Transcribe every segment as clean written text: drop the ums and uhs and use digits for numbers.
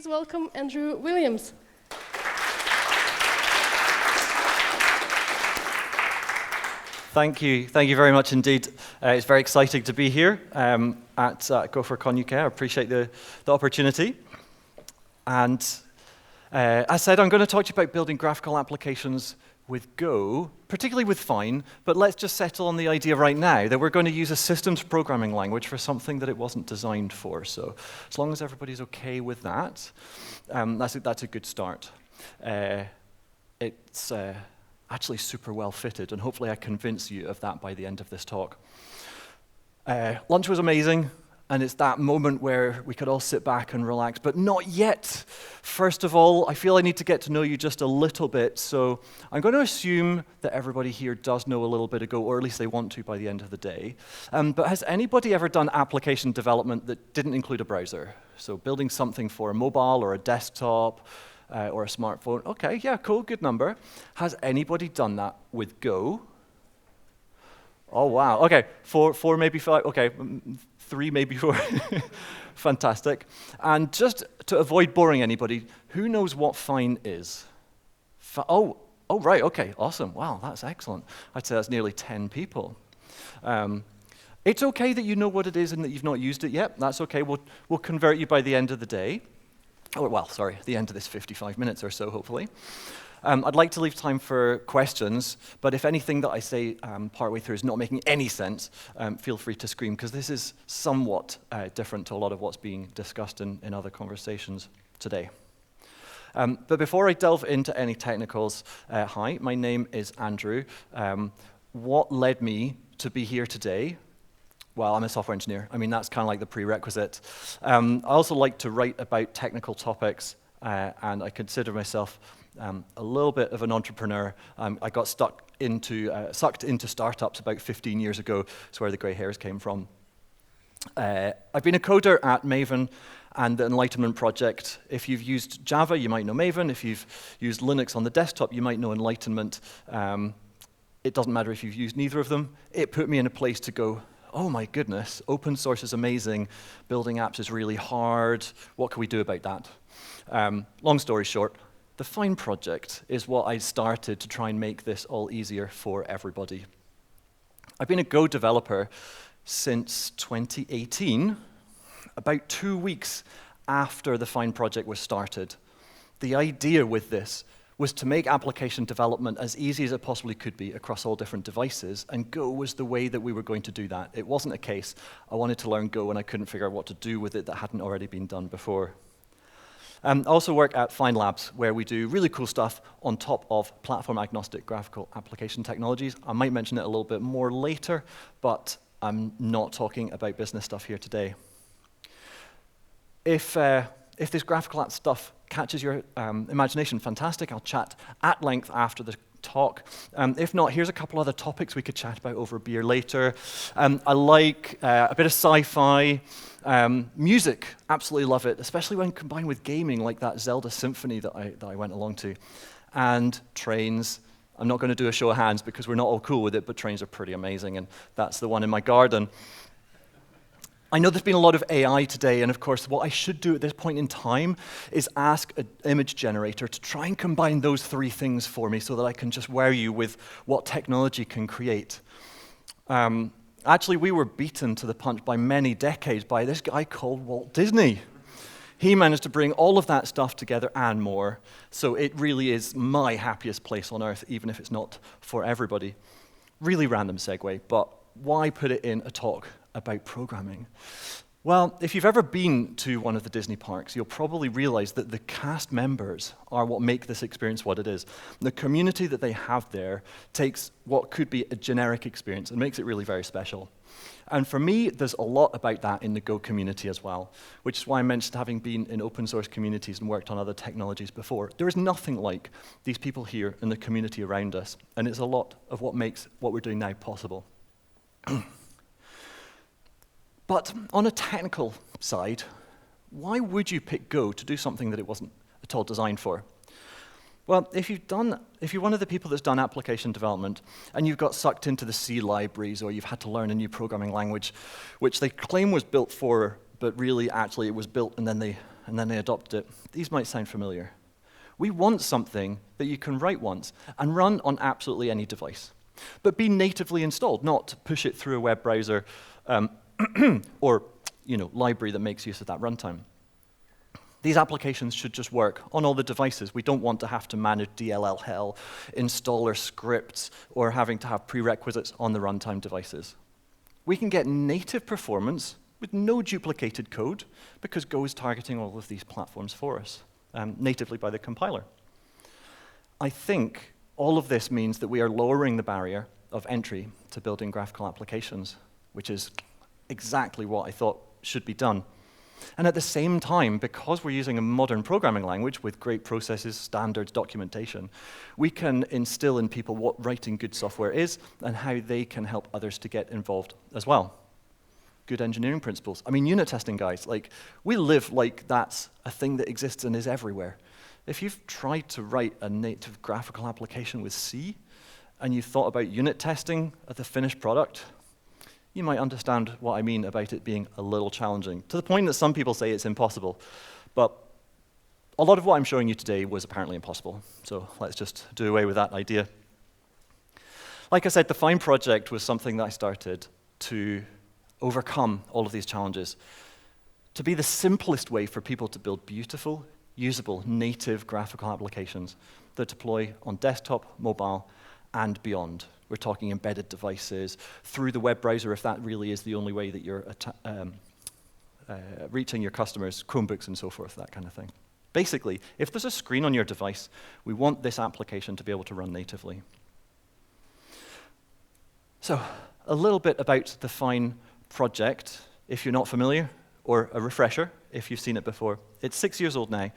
please welcome Andrew Williams. Thank you very much indeed. It's very exciting to be here at Gopher.Con UK. I appreciate the opportunity. And as I said, I'm going to talk to you about building graphical applications with Go, particularly with Fyne, but let's just settle on the idea right now that we're going to use a systems programming language for something that it wasn't designed for. So as long as everybody's okay with that, that's a good start. It's actually super well fitted, and hopefully I convince you of that by the end of this talk. Lunch was amazing, and it's that moment where we could all sit back and relax, but not yet. First of all, I feel I need to get to know you just a little bit, so I'm going to assume that everybody here does know a little bit of Go, or at least they want to by the end of the day. But has anybody ever done application development that didn't include a browser? So building something for a mobile or a desktop or a smartphone? Okay, yeah, cool, good number. Has anybody done that with Go? Oh, wow, okay, four, maybe five, okay, 3, maybe 4. Fantastic. And just to avoid boring anybody, who knows what Fyne is? Oh, right, okay, awesome. Wow, that's excellent. I'd say that's nearly 10 people. It's okay that you know what it is and that you've not used it yet. That's okay. We'll convert you by the end of the day. Or, well, sorry, the end of this 55 minutes or so, hopefully. I'd like to leave time for questions, but if anything that I say partway through is not making any sense, feel free to scream, because this is somewhat different to a lot of what's being discussed in other conversations today. But before I delve into any technicals, hi, my name is Andrew. What led me to be here today? Well, I'm a software engineer. I mean, that's kind of like the prerequisite. I also like to write about technical topics, and I consider myself a little bit of an entrepreneur. I got sucked into startups about 15 years ago. That's where the grey hairs came from. I've been a coder at Maven and the Enlightenment project. If you've used Java, you might know Maven. If you've used Linux on the desktop, you might know Enlightenment. It doesn't matter if you've used neither of them. It put me in a place to go, oh my goodness, open source is amazing. Building apps is really hard. What can we do about that? Long story short, the Fyne project is what I started to try and make this all easier for everybody. I've been a Go developer since 2018, about 2 weeks after the Fyne project was started. The idea with this was to make application development as easy as it possibly could be across all different devices, and Go was the way that we were going to do that. It wasn't a case I wanted to learn Go and I couldn't figure out what to do with it that hadn't already been done before. I also work at FyneLabs, where we do really cool stuff on top of platform-agnostic graphical application technologies. I might mention it a little bit more later, but I'm not talking about business stuff here today. If this graphical app stuff catches your imagination, fantastic. I'll chat at length after the talk. If not, here's a couple other topics we could chat about over a beer later. I like a bit of sci-fi. Music, absolutely love it, especially when combined with gaming, like that Zelda Symphony that I went along to. And trains. I'm not going to do a show of hands because we're not all cool with it, but trains are pretty amazing, and that's the one in my garden. I know there's been a lot of AI today, and of course, what I should do at this point in time is ask an image generator to try and combine those 3 things for me so that I can just wow you with what technology can create. Actually, we were beaten to the punch by many decades by this guy called Walt Disney. He managed to bring all of that stuff together and more, so it really is my happiest place on earth, even if it's not for everybody. Really random segue, but why put it in a talk about programming? Well, if you've ever been to one of the Disney parks, you'll probably realize that the cast members are what make this experience what it is. The community that they have there takes what could be a generic experience and makes it really very special. And for me, there's a lot about that in the Go community as well, which is why I mentioned having been in open source communities and worked on other technologies before. There is nothing like these people here in the community around us, and it's a lot of what makes what we're doing now possible. But on a technical side, why would you pick Go to do something that it wasn't at all designed for? Well, if you're one of the people that's done application development and you've got sucked into the C libraries or you've had to learn a new programming language, which they claim was built for, but really actually it was built and then they and then they adopted it. These might sound familiar. We want something that you can write once and run on absolutely any device, but be natively installed, not push it through a web browser or library that makes use of that runtime. These applications should just work on all the devices. We don't want to have to manage DLL hell, installer scripts, or having to have prerequisites on the runtime devices. We can get native performance with no duplicated code because Go is targeting all of these platforms for us, natively by the compiler. I think all of this means that we are lowering the barrier of entry to building graphical applications, which is exactly what I thought should be done. And at the same time, because we're using a modern programming language with great processes, standards, documentation, we can instill in people what writing good software is and how they can help others to get involved as well. Good engineering principles. I mean, unit testing, guys, we live like that's a thing that exists and is everywhere. If you've tried to write a native graphical application with C and you thought about unit testing of the finished product, you might understand what I mean about it being a little challenging, to the point that some people say it's impossible. But a lot of what I'm showing you today was apparently impossible, so let's just do away with that idea. Like I said, the Fyne project was something that I started to overcome all of these challenges, to be the simplest way for people to build beautiful, usable, native graphical applications that deploy on desktop, mobile, and beyond. We're talking embedded devices, through the web browser, if that really is the only way that you're reaching your customers, Chromebooks and so forth, that kind of thing. Basically, if there's a screen on your device, we want this application to be able to run natively. So, a little bit about the Fyne project, if you're not familiar, or a refresher, if you've seen it before. It's 6 years old now.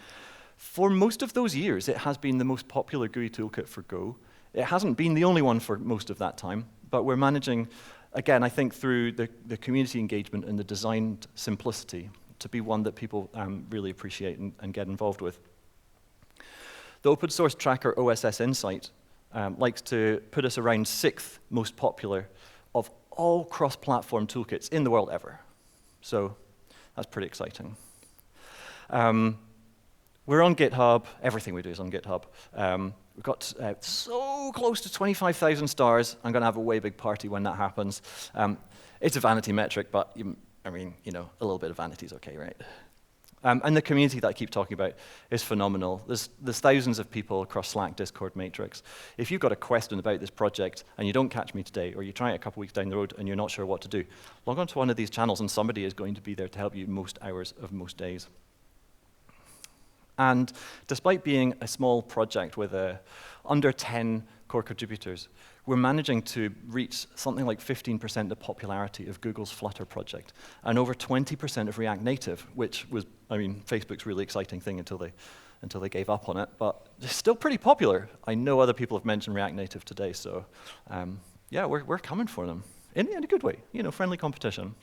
For most of those years, it has been the most popular GUI toolkit for Go. It hasn't been the only one for most of that time, but we're managing, again, I think through the community engagement and the designed simplicity, to be one that people really appreciate and get involved with. The open source tracker OSS Insight likes to put us around 6th most popular of all cross-platform toolkits in the world ever. So that's pretty exciting. We're on GitHub. Everything we do is on GitHub. We've got so close to 25,000 stars. I'm going to have a way big party when that happens. It's a vanity metric, but a little bit of vanity is okay, right? And the community that I keep talking about is phenomenal. There's thousands of people across Slack, Discord, Matrix. If you've got a question about this project and you don't catch me today, or you try it a couple weeks down the road and you're not sure what to do, log on to one of these channels and somebody is going to be there to help you most hours of most days. And despite being a small project with under 10 core contributors, we're managing to reach something like 15% the popularity of Google's Flutter project, and over 20% of React Native, which was, Facebook's really exciting thing until they gave up on it, but it's still pretty popular. I know other people have mentioned React Native today, so yeah, we're coming for them in a good way, friendly competition.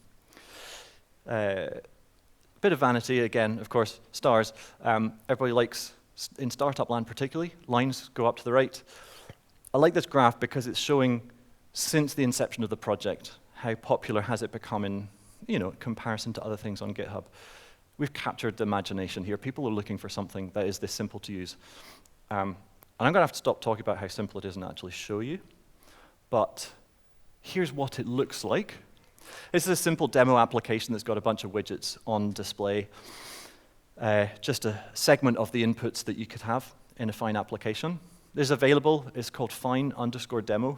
Bit of vanity, again, of course, stars. Everybody likes, in startup land particularly, lines go up to the right. I like this graph because it's showing, since the inception of the project, how popular has it become in comparison to other things on GitHub. We've captured the imagination here. People are looking for something that is this simple to use. And I'm going to have to stop talking about how simple it is and actually show you. But here's what it looks like. This is a simple demo application that's got a bunch of widgets on display. Just a segment of the inputs that you could have in a Fyne application. This is available. It's called Fyne_demo.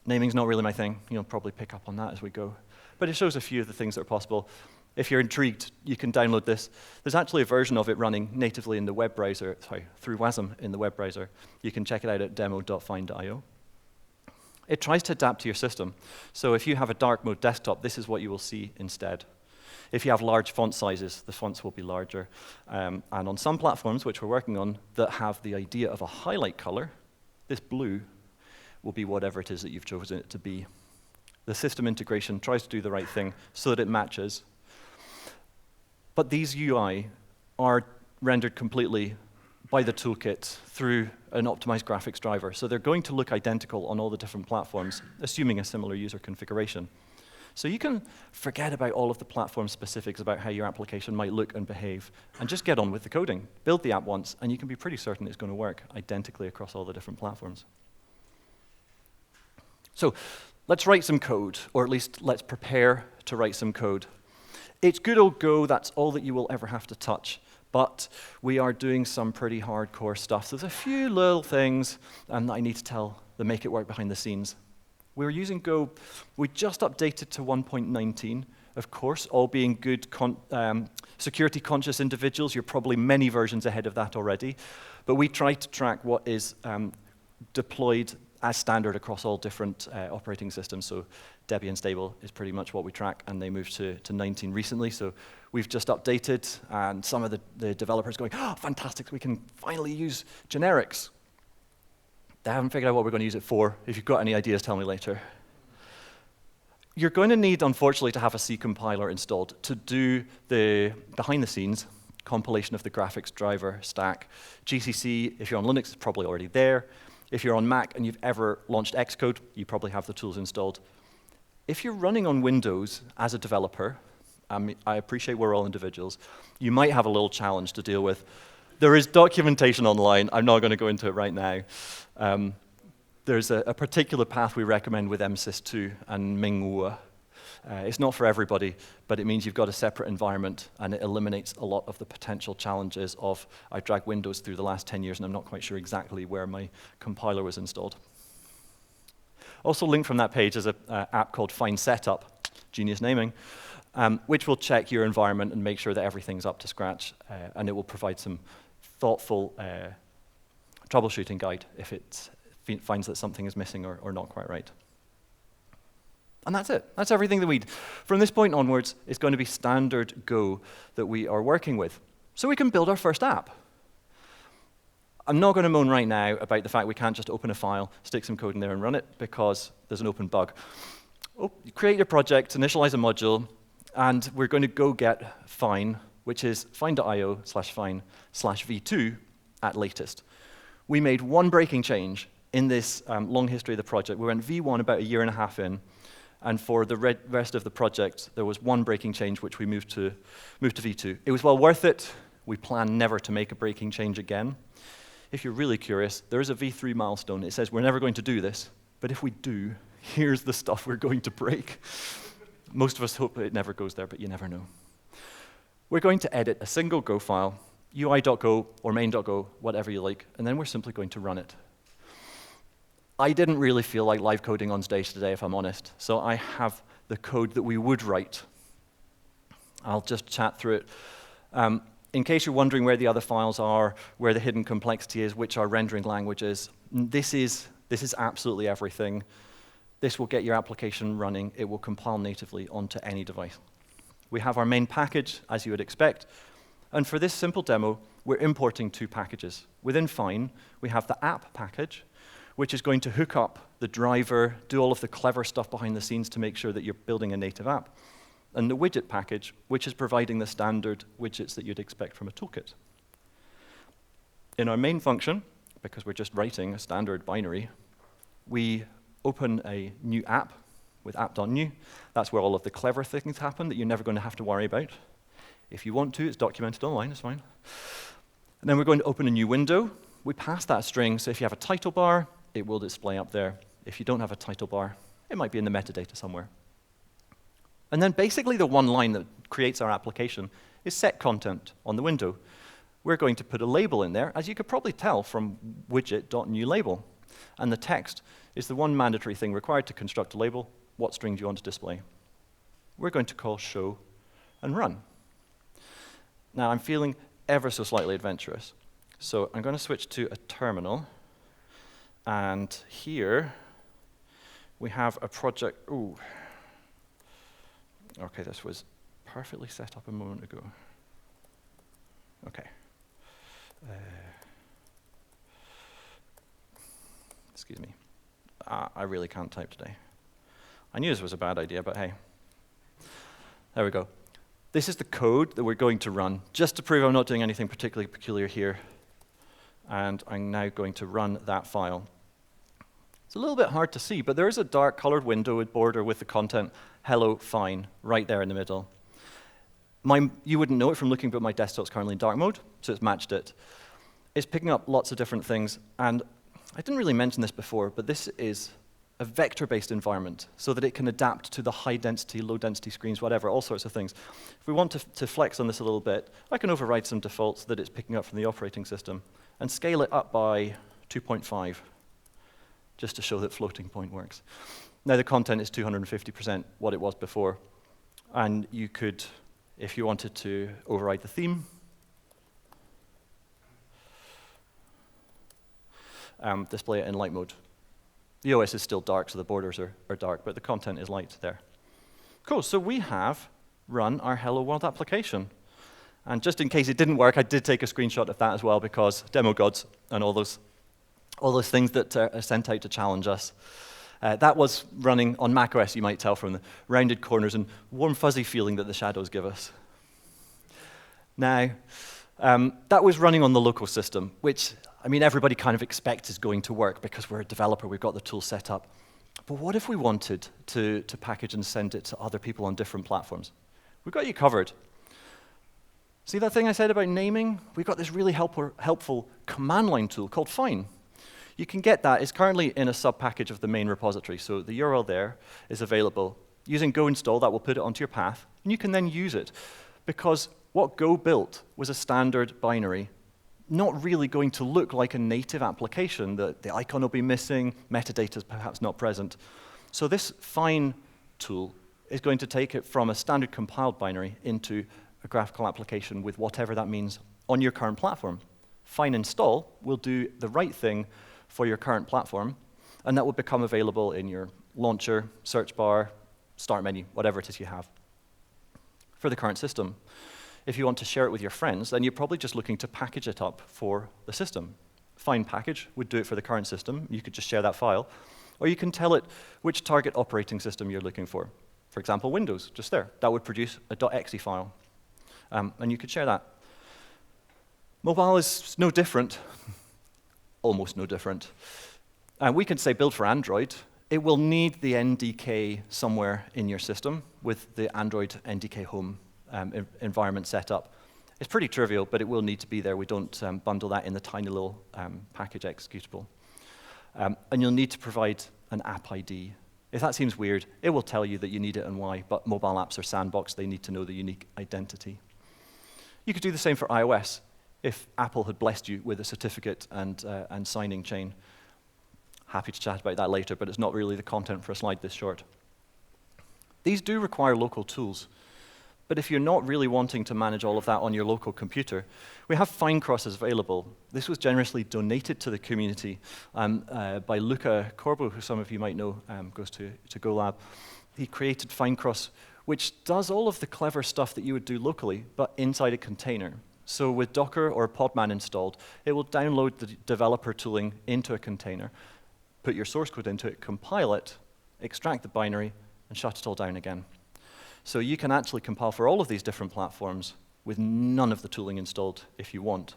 Naming's not really my thing. You'll probably pick up on that as we go. But it shows a few of the things that are possible. If you're intrigued, you can download this. There's actually a version of it running natively in the web browser, through WASM in the web browser. You can check it out at demo.fyne.io. It tries to adapt to your system. So if you have a dark mode desktop, this is what you will see instead. If you have large font sizes, the fonts will be larger. And on some platforms, which we're working on, that have the idea of a highlight color, this blue will be whatever it is that you've chosen it to be. The system integration tries to do the right thing so that it matches. But these UI are rendered completely by the toolkit through an optimized graphics driver. So they're going to look identical on all the different platforms, assuming a similar user configuration. So you can forget about all of the platform specifics about how your application might look and behave, and just get on with the coding. Build the app once, and you can be pretty certain it's going to work identically across all the different platforms. So let's write some code, or at least let's prepare to write some code. It's good old Go, that's all that you will ever have to touch. But we are doing some pretty hardcore stuff. So there's a few little things that I need to tell that make it work behind the scenes. We're using Go. We just updated to 1.19. Of course, all being good security-conscious individuals, you're probably many versions ahead of that already. But we try to track what is deployed as standard across all different operating systems. So Debian stable is pretty much what we track, and they moved to 19 recently. So we've just updated, and some of the developers going, oh, fantastic, we can finally use generics. They haven't figured out what we're going to use it for. If you've got any ideas, tell me later. You're going to need, unfortunately, to have a C compiler installed to do the behind-the-scenes compilation of the graphics driver stack. GCC, if you're on Linux, is probably already there. If you're on Mac and you've ever launched Xcode, you probably have the tools installed. If you're running on Windows as a developer, I appreciate we're all individuals, you might have a little challenge to deal with. There is documentation online. I'm not going to go into it right now. There's a particular path we recommend with MSys2 and Mingwu. It's not for everybody, but it means you've got a separate environment, and it eliminates a lot of the potential challenges of, I dragged Windows through the last 10 years, and I'm not quite sure exactly where my compiler was installed. Also linked from that page is an app called Fyne Setup, genius naming, which will check your environment and make sure that everything's up to scratch, and it will provide some thoughtful troubleshooting guide if it finds that something is missing or not quite right. And that's it. That's everything that we need. From this point onwards, it's going to be standard Go that we are working with. So we can build our first app. I'm not going to moan right now about the fact we can't just open a file, stick some code in there and run it, because there's an open bug. Oh, you create your project, initialize a module, and we're going to go get Fyne, which is fyne.io/fyne/v2 at latest. We made one breaking change in this long history of the project. We went V1 about a year and a half in, and for the rest of the project, there was one breaking change, which we moved to V2. It was well worth it. We plan never to make a breaking change again. If you're really curious, there is a V3 milestone. It says we're never going to do this, but if we do, here's the stuff we're going to break. Most of us hope it never goes there, but you never know. We're going to edit a single Go file, ui.go or main.go, whatever you like, and then we're simply going to run it. I didn't really feel like live coding on stage today, if I'm honest, so I have the code that we would write. I'll just chat through it. In case you're wondering where the other files are, where the hidden complexity is, which are rendering languages, this is absolutely everything. This will get your application running. It will compile natively onto any device. We have our main package, as you would expect. And for this simple demo, we're importing two packages. Within Fyne, we have the app package, which is going to hook up the driver, do all of the clever stuff behind the scenes to make sure that you're building a native app. And the widget package, which is providing the standard widgets that you'd expect from a toolkit. In our main function, because we're just writing a standard binary, we open a new app with app.new. That's where all of the clever things happen that you're never going to have to worry about. If you want to, it's documented online, it's fine. And then we're going to open a new window. We pass that string, so if you have a title bar, it will display up there. If you don't have a title bar, it might be in the metadata somewhere. And then basically the one line that creates our application is set content on the window. We're going to put a label in there, as you could probably tell from widget.newLabel. And the text is the one mandatory thing required to construct a label. What string do you want to display? We're going to call show and run. Now I'm feeling ever so slightly adventurous. So I'm going to switch to a terminal. And here we have a project. Ooh. OK, this was perfectly set up a moment ago. OK. Excuse me. I really can't type today. I knew this was a bad idea, but hey. There we go. This is the code that we're going to run, just to prove I'm not doing anything particularly peculiar here. And I'm now going to run that file. It's a little bit hard to see, but there is a dark colored window with border with the content. hello, Fyne, right there in the middle. You wouldn't know it from looking, but my desktop's currently in dark mode, so it's matched it. It's picking up lots of different things, and I didn't really mention this before, but this is a vector-based environment so that it can adapt to the high-density, low-density screens, whatever, all sorts of things. If we want to flex on this a little bit, I can override some defaults that it's picking up from the operating system and scale it up by 2.5, just to show that floating point works. Now the content is 250% what it was before, and you could, if you wanted to override the theme, display it in light mode. The OS is still dark, so the borders are dark, but the content is light there. Cool, so we have run our Hello World application. And just in case it didn't work, I did take a screenshot of that as well, because demo gods and all those things that are sent out to challenge us. That was running on macOS, you might tell from the rounded corners and warm, fuzzy feeling that the shadows give us. Now, that was running on the local system, which, I mean, everybody kind of expects is going to work because we're a developer, we've got the tool set up. But what if we wanted to package and send it to other people on different platforms? We've got you covered. See that thing I said about naming? We've got this really helpful command line tool called Fyne. You can get that. It's currently in a sub-package of the main repository, so the URL there is available. Using go install, that will put it onto your path, and you can then use it. Because what Go built was a standard binary, not really going to look like a native application. The icon will be missing, metadata is perhaps not present. So this Fyne tool is going to take it from a standard compiled binary into a graphical application with whatever that means on your current platform. Fyne install will do the right thing for your current platform, and that will become available in your launcher, search bar, start menu, whatever it is you have. For the current system, if you want to share it with your friends, then you're probably just looking to package it up for the system. Fyne package would do it for the current system. You could just share that file. Or you can tell it which target operating system you're looking for. For example, Windows, just there. That would produce a .exe file. And you could share that. Mobile is no different, almost no different. We can say build for Android. It will need the NDK somewhere in your system with the Android NDK home environment set up. It's pretty trivial, but it will need to be there. We don't bundle that in the tiny little package executable. And you'll need to provide an app ID. If that seems weird, it will tell you that you need it and why, but mobile apps are sandboxed. They need to know the unique identity. You could do the same for iOS if Apple had blessed you with a certificate and signing chain. Happy to chat about that later, but it's not really the content for a slide this short. These do require local tools. But if you're not really wanting to manage all of that on your local computer, we have Fyne crosses available. This was generously donated to the community by Luca Corbo, who some of you might know, goes to GoLab. He created Fyne cross, which does all of the clever stuff that you would do locally, but inside a container. So with Docker or Podman installed, it will download the developer tooling into a container, put your source code into it, compile it, extract the binary, and shut it all down again. So you can actually compile for all of these different platforms with none of the tooling installed if you want.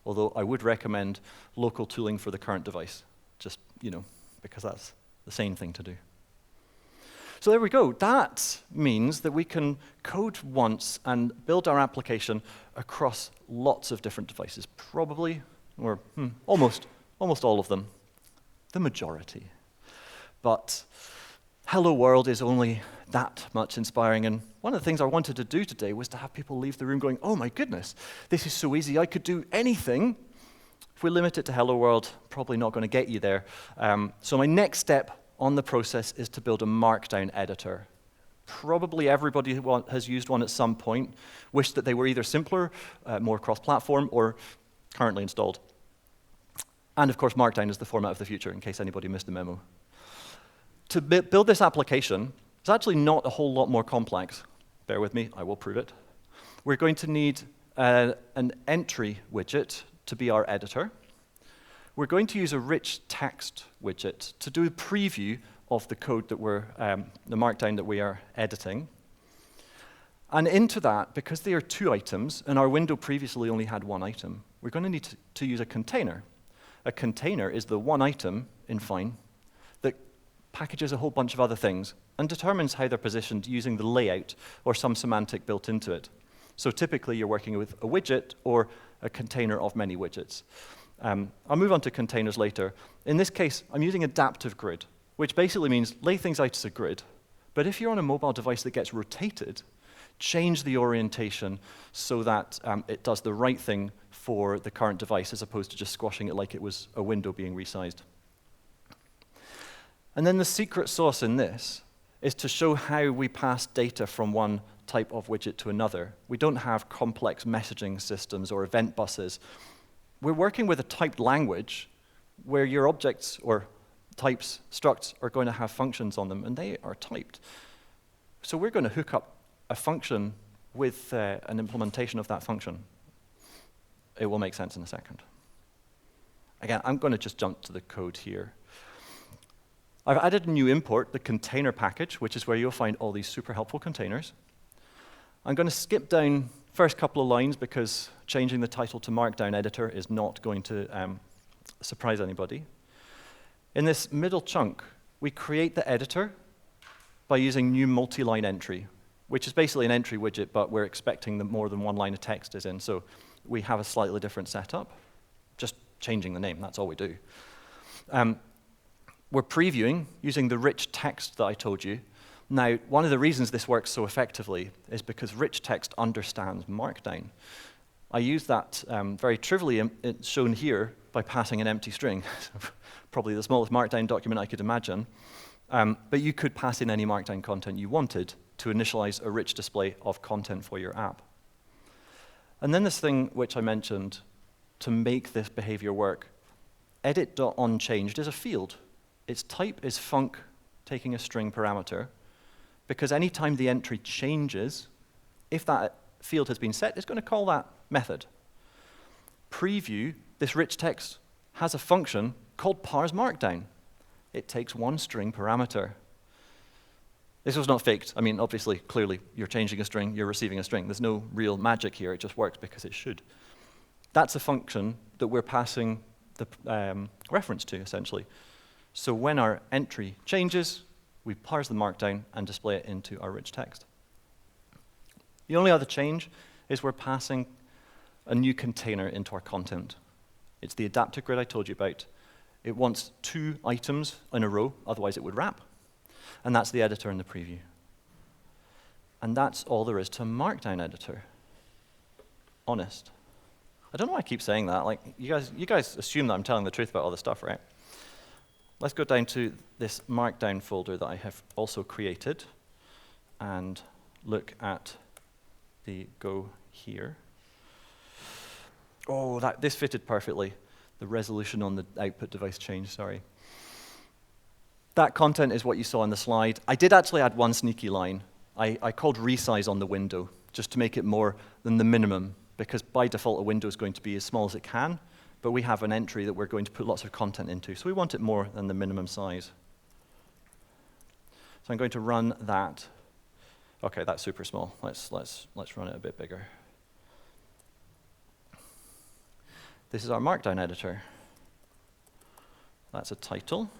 Although I would recommend local tooling for the current device, just, because that's the sane thing to do. So there we go. That means that we can code once and build our application across lots of different devices, probably, or almost all of them, the majority. But Hello World is only that much inspiring, and one of the things I wanted to do today was to have people leave the room going, oh my goodness, this is so easy, I could do anything. If we limit it to Hello World, probably not going to get you there. So my next step on the process is to build a Markdown editor. Probably everybody has used one at some point, wished that they were either simpler, more cross-platform, or currently installed. And of course, Markdown is the format of the future, in case anybody missed the memo. To build this application, it's actually not a whole lot more complex. Bear with me, I will prove it. We're going to need an entry widget to be our editor. We're going to use a rich text widget to do a preview of the code that the Markdown that we are editing. And into that, because they are 2 items, and our window previously only had 1 item, we're going to need to use a container. A container is the 1 item in Fyne that packages a whole bunch of other things and determines how they're positioned using the layout or some semantic built into it. So typically, you're working with a widget or a container of many widgets. I'll move on to containers later. In this case, I'm using adaptive grid, which basically means lay things out as a grid. But if you're on a mobile device that gets rotated, change the orientation so that it does the right thing for the current device as opposed to just squashing it like it was a window being resized. And then the secret sauce in this is to show how we pass data from one type of widget to another. We don't have complex messaging systems or event buses. We're working with a typed language where your objects or types, structs, are going to have functions on them, and they are typed. So we're going to hook up a function with an implementation of that function. It will make sense in a second. Again, I'm going to just jump to the code here. I've added a new import, the container package, which is where you'll find all these super helpful containers. I'm going to skip down first couple of lines because changing the title to Markdown Editor is not going to surprise anybody. In this middle chunk, we create the editor by using new multi-line entry, which is basically an entry widget, but we're expecting that more than one line of text is in, so we have a slightly different setup. Just changing the name, that's all we do. We're previewing using the rich text that I told you. Now, one of the reasons this works so effectively is because rich text understands Markdown. I use that very trivially shown here by passing an empty string. Probably the smallest Markdown document I could imagine. But you could pass in any Markdown content you wanted to initialize a rich display of content for your app. And then this thing which I mentioned to make this behavior work, edit.onChanged is a field. Its type is func taking a string parameter, because anytime the entry changes, if that field has been set, it's going to call that method. Preview, this rich text, has a function called parse markdown. It takes one string parameter. This was not faked. I mean, obviously, clearly, you're changing a string, you're receiving a string. There's no real magic here. It just works because it should. That's a function that we're passing the reference to, essentially. So when our entry changes, we parse the markdown and display it into our rich text. The only other change is we're passing a new container into our content. It's the adaptive grid I told you about. It wants 2 items in a row, otherwise it would wrap. And that's the editor and the preview. And that's all there is to Markdown Editor. Honest. I don't know why I keep saying that. Like, you guys assume that I'm telling the truth about all this stuff, right? Let's go down to this Markdown folder that I have also created and look at the Go here. Oh, this fitted perfectly. The resolution on the output device changed, sorry. That content is what you saw on the slide. I did actually add one sneaky line. I called resize on the window, just to make it more than the minimum, because by default a window is going to be as small as it can, but we have an entry that we're going to put lots of content into, so we want it more than the minimum size. So I'm going to run that. Okay, that's super small. Let's run it a bit bigger. This is our Markdown editor. That's a title.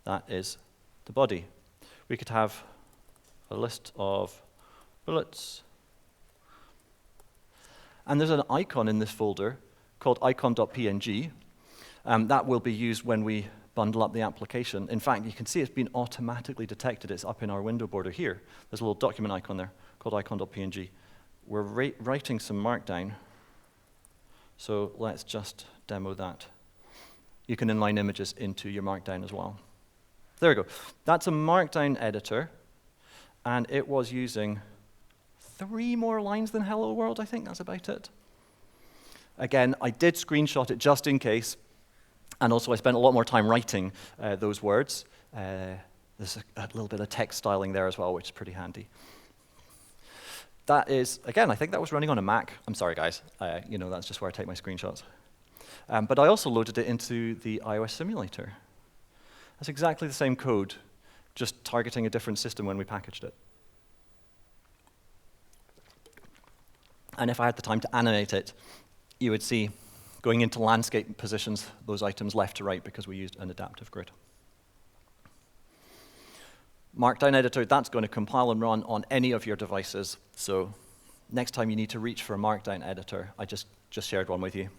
That is the body. We could have a list of bullets. And there's an icon in this folder called icon.png. That will be used when we bundle up the application. In fact, you can see it's been automatically detected. It's up in our window border here. There's a little document icon there called icon.png. We're writing some Markdown. So let's just demo that. You can inline images into your Markdown as well. There we go. That's a Markdown editor, and it was using 3 more lines than Hello World, I think. That's about it. Again, I did screenshot it just in case, and also I spent a lot more time writing those words. There's a little bit of text styling there as well, which is pretty handy. That is, again, I think that was running on a Mac. I'm sorry, guys. That's just where I take my screenshots. But I also loaded it into the iOS simulator. That's exactly the same code, just targeting a different system when we packaged it. And if I had the time to animate it, you would see going into landscape positions those items left to right because we used an adaptive grid. Markdown editor, that's going to compile and run on any of your devices. So next time you need to reach for a Markdown editor, I just shared one with you.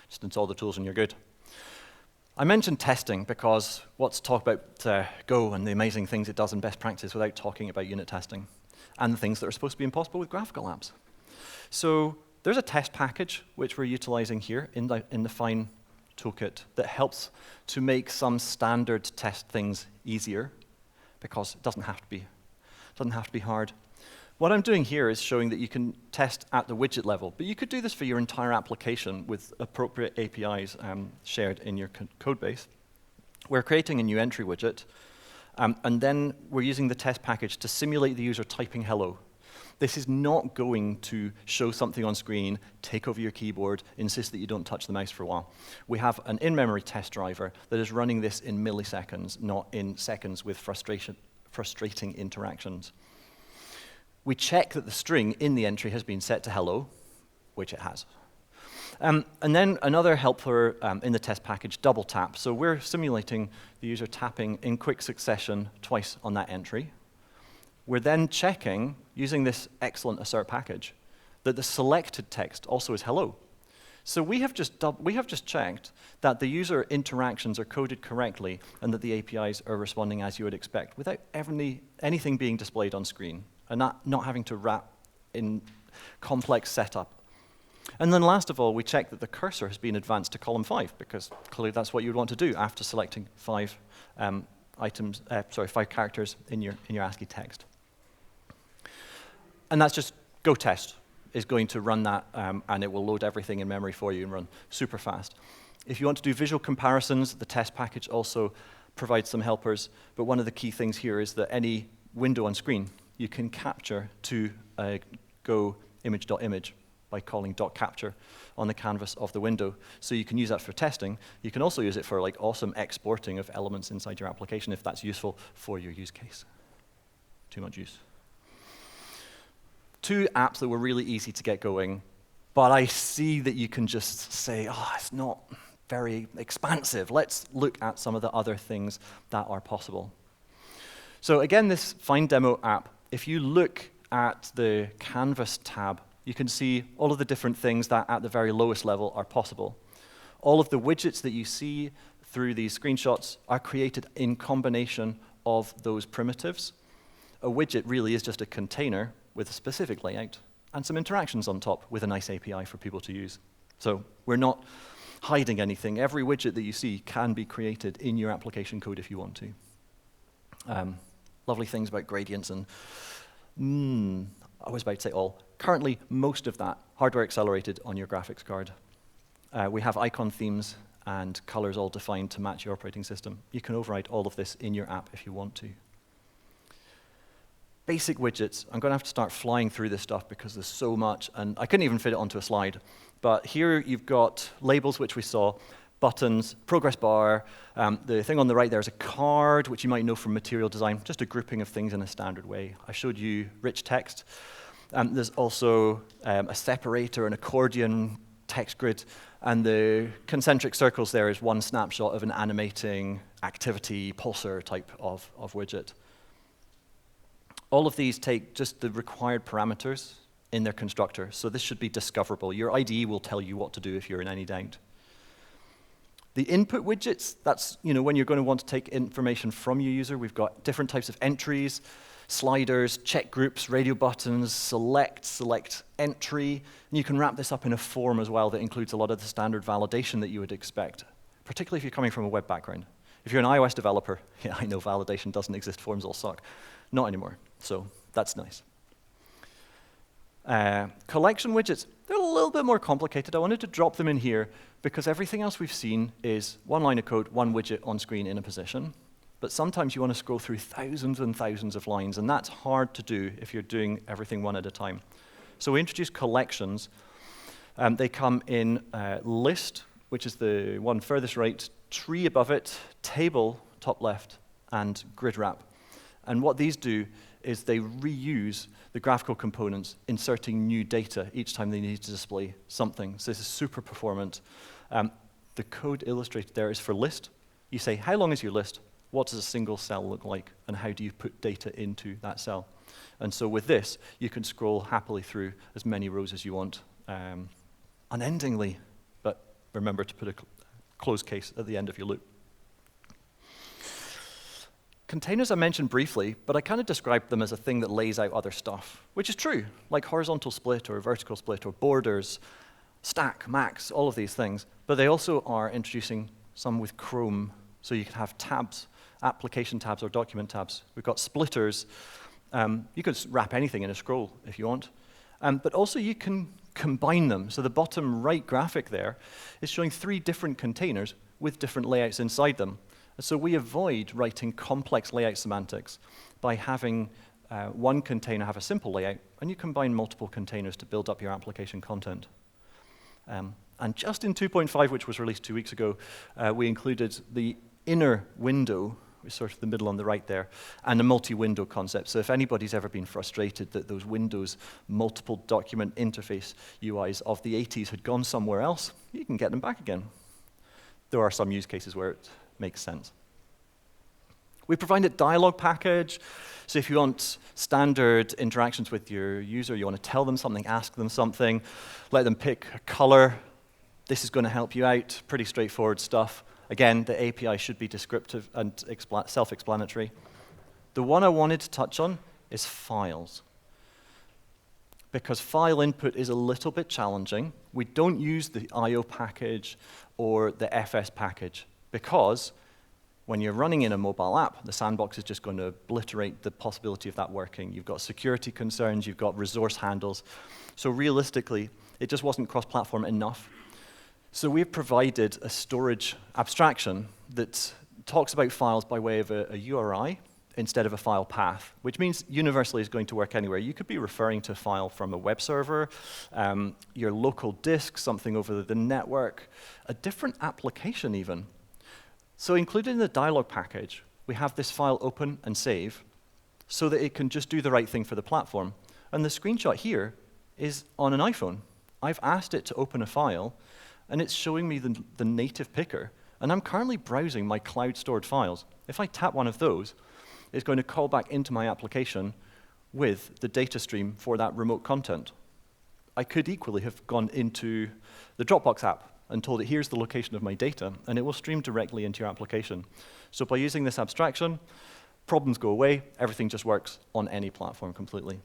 Just install the tools and you're good. I mentioned testing because what's talk about Go and the amazing things it does in best practice without talking about unit testing and the things that are supposed to be impossible with graphical apps. So there's a test package which we're utilizing here in the Fyne toolkit that helps to make some standard test things easier because it doesn't have to be hard. What I'm doing here is showing that you can test at the widget level, but you could do this for your entire application with appropriate APIs shared in your code base. We're creating a new entry widget, and then we're using the test package to simulate the user typing hello. This is not going to show something on screen, take over your keyboard, insist that you don't touch the mouse for a while. We have an in-memory test driver that is running this in milliseconds, not in seconds with frustrating interactions. We check that the string in the entry has been set to hello, which it has. And then another helper in the test package, double tap. So we're simulating the user tapping in quick succession twice on that entry. We're then checking, using this excellent assert package, that the selected text also is hello. So we have just checked that the user interactions are coded correctly and that the APIs are responding as you would expect without anything being displayed on screen and not having to wrap in complex setup. And then last of all, we check that the cursor has been advanced to column 5 because clearly that's what you would want to do after selecting 5 characters in your ASCII text. And that's just Go test is going to run that, and it will load everything in memory for you and run super fast. If you want to do visual comparisons, the test package also provides some helpers, but one of the key things here is that any window on screen you can capture to Go image.image by calling .capture on the canvas of the window. So you can use that for testing. You can also use it for like awesome exporting of elements inside your application if that's useful for your use case. Too much use. 2 apps that were really easy to get going, but I see that you can just say, oh, it's not very expansive. Let's look at some of the other things that are possible. So again, this Fyne demo app, if you look at the Canvas tab, you can see all of the different things that at the very lowest level are possible. All of the widgets that you see through these screenshots are created in combination of those primitives. A widget really is just a container with a specific layout and some interactions on top with a nice API for people to use. So we're not hiding anything. Every widget that you see can be created in your application code if you want to. Lovely things about gradients and, I was about to say all. Currently, most of that hardware accelerated on your graphics card. We have icon themes and colors all defined to match your operating system. You can override all of this in your app if you want to. Basic widgets. I'm going to have to start flying through this stuff because there's so much, and I couldn't even fit it onto a slide. But here you've got labels, which we saw, buttons, progress bar. The thing on the right there is a card, which you might know from material design, just a grouping of things in a standard way. I showed you rich text. There's also a separator, an accordion, text grid, and the concentric circles there is one snapshot of an animating activity pulsar type of widget. All of these take just the required parameters in their constructor, so this should be discoverable. Your IDE will tell you what to do if you're in any doubt. The input widgets, that's when you're going to want to take information from your user. We've got different types of entries, sliders, check groups, radio buttons, select entry, and you can wrap this up in a form as well that includes a lot of the standard validation that you would expect, particularly if you're coming from a web background. If you're an iOS developer, yeah, I know validation doesn't exist, forms all suck. Not anymore, so that's nice. Collection widgets, they're a little bit more complicated. I wanted to drop them in here because everything else we've seen is one line of code, one widget on screen in a position. But sometimes you want to scroll through thousands and thousands of lines, and that's hard to do if you're doing everything one at a time. So we introduced collections. They come in list, which is the one furthest right, tree above it, table top left, and grid wrap. And what these do is they reuse the graphical components, inserting new data each time they need to display something. So this is super performant. The code illustrated there is for list. You say, how long is your list? What does a single cell look like, and how do you put data into that cell? And so with this, you can scroll happily through as many rows as you want, unendingly, but remember to put a close case at the end of your loop. Containers I mentioned briefly, but I kind of described them as a thing that lays out other stuff, which is true, like horizontal split or vertical split or borders, stack, max, all of these things. But they also are introducing some with Chrome, so you can have tabs, application tabs or document tabs. We've got splitters. You could wrap anything in a scroll if you want. But also you can combine them. So the bottom right graphic there is showing 3 different containers with different layouts inside them. So we avoid writing complex layout semantics by having one container have a simple layout, and you combine multiple containers to build up your application content. And just in 2.5, which was released 2 weeks ago, we included the inner window, which is sort of the middle on the right there, and a multi-window concept. So if anybody's ever been frustrated that those windows, multiple document interface UIs of the 80s had gone somewhere else, you can get them back again. There are some use cases where it makes sense. We provide a dialog package, so if you want standard interactions with your user, you want to tell them something, ask them something, let them pick a color, this is going to help you out, pretty straightforward stuff. Again, the API should be descriptive and self-explanatory. The one I wanted to touch on is files. Because file input is a little bit challenging, we don't use the IO package or the FS package, because when you're running in a mobile app, the sandbox is just going to obliterate the possibility of that working. You've got security concerns, you've got resource handles. So realistically, it just wasn't cross-platform enough. So we've provided a storage abstraction that talks about files by way of a URI instead of a file path, which means universally is going to work anywhere. You could be referring to a file from a web server, your local disk, something over the network, a different application even. So included in the dialog package, we have this file open and save so that it can just do the right thing for the platform. And the screenshot here is on an iPhone. I've asked it to open a file, and it's showing me the native picker. And I'm currently browsing my cloud-stored files. If I tap one of those, it's going to call back into my application with the data stream for that remote content. I could equally have gone into the Dropbox app and told it, here's the location of my data, and it will stream directly into your application. So by using this abstraction, problems go away, everything just works on any platform completely.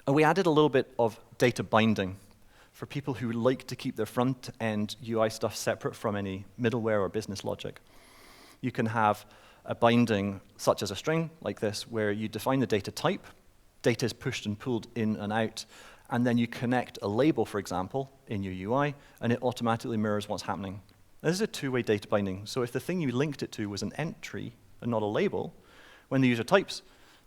And we added a little bit of data binding for people who like to keep their front-end UI stuff separate from any middleware or business logic. You can have a binding such as a string like this, where you define the data type, data is pushed and pulled in and out, and then you connect a label, for example, in your UI, and it automatically mirrors what's happening. This is a two-way data binding, so if the thing you linked it to was an entry and not a label, when the user types,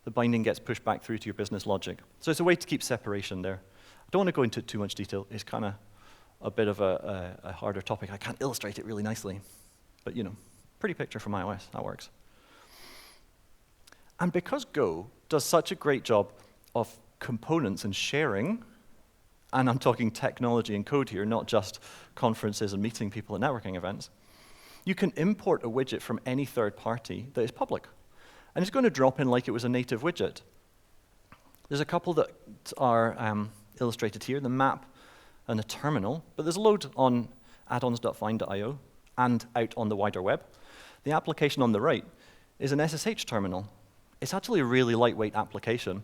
the binding gets pushed back through to your business logic. So it's a way to keep separation there. I don't want to go into too much detail. It's kind of a bit of a harder topic. I can't illustrate it really nicely, but you know, pretty picture from iOS, that works. And because Go does such a great job of components and sharing, and I'm talking technology and code here, not just conferences and meeting people at networking events, you can import a widget from any third party that is public. And it's going to drop in like it was a native widget. There's a couple that are illustrated here, the map and the terminal, but there's a load on addons.fyne.io and out on the wider web. The application on the right is an SSH terminal. It's actually a really lightweight application.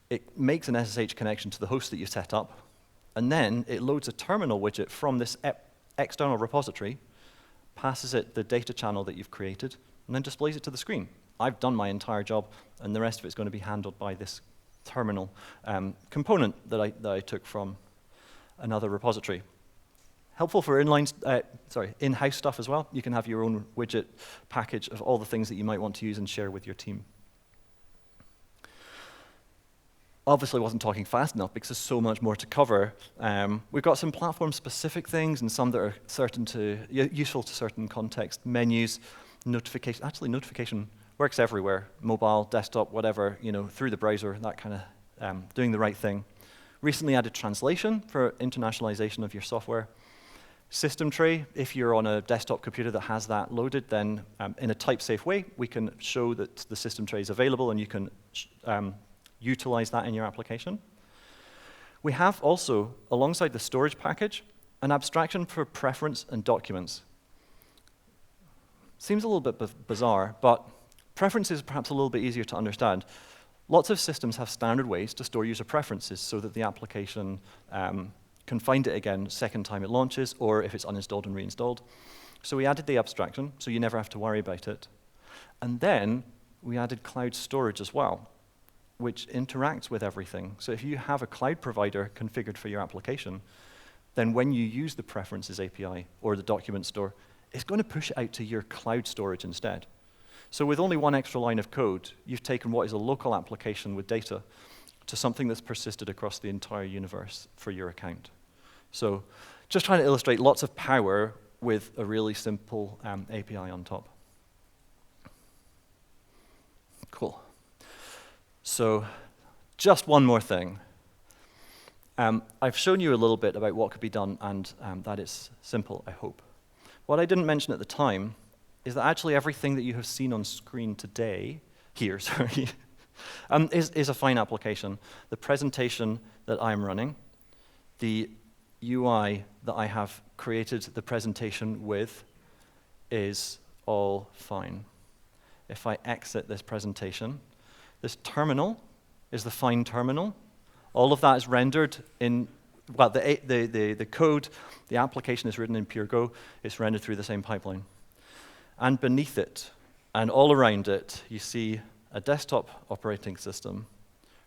It makes an SSH connection to the host that you set up, and then it loads a terminal widget from this external repository, passes it the data channel that you've created, and then displays it to the screen. I've done my entire job, and the rest of it's going to be handled by this terminal component that I took from another repository. Helpful for in-house stuff as well. You can have your own widget package of all the things that you might want to use and share with your team. Obviously, I wasn't talking fast enough because there's so much more to cover. We've got some platform-specific things and some that are useful to certain context. Menus, notification. Actually, notification works everywhere. Mobile, desktop, whatever, through the browser, that kind of doing the right thing. Recently added translation for internationalization of your software. System tray, if you're on a desktop computer that has that loaded, then in a type-safe way, we can show that the system tray is available and you can utilize that in your application. We have also, alongside the storage package, an abstraction for preference and documents. Seems a little bit bizarre, but preference is perhaps a little bit easier to understand. Lots of systems have standard ways to store user preferences so that the application can find it again second time it launches, or if it's uninstalled and reinstalled. So we added the abstraction, so you never have to worry about it. And then we added cloud storage as well, which interacts with everything. So if you have a cloud provider configured for your application, then when you use the Preferences API or the document store, it's going to push it out to your cloud storage instead. So with only one extra line of code, you've taken what is a local application with data to something that's persisted across the entire universe for your account. So just trying to illustrate lots of power with a really simple API on top. Cool. So just one more thing. I've shown you a little bit about what could be done, and that is simple, I hope. What I didn't mention at the time is that actually everything that you have seen on screen today, here, sorry, is a Fyne application. The presentation that I'm running, the UI that I have created the presentation with is all Fyne. If I exit this presentation, this terminal is the Fyne terminal. All of that is rendered in, well, the code, the application is written in pure Go. It's rendered through the same pipeline. And beneath it, and all around it, you see a desktop operating system